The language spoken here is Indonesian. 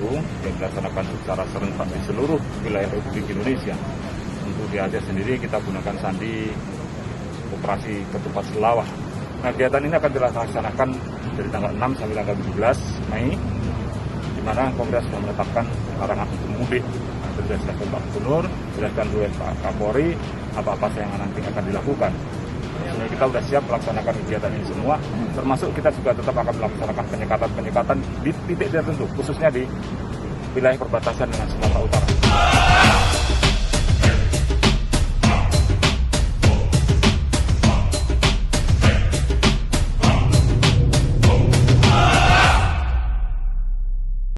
yang dilaksanakan secara serentak di seluruh wilayah Republik Indonesia. Untuk di Aceh sendiri kita gunakan sandi operasi ketupat selawah. Nah, kegiatan ini akan dilaksanakan dari tanggal 6 sampai tanggal 17 Mei, di mana Kopda sudah menetapkan larangan untuk mudik. Berdasarkan Pak Gubernur, berdasarkan oleh Pak Kapolri, apa-apa yang nanti akan dilakukan. Jadi kita sudah siap melaksanakan kegiatan ini semua, termasuk kita juga tetap akan melaksanakan penyekatan-penyekatan di titik tertentu, khususnya di wilayah perbatasan dengan Sumatera Utara.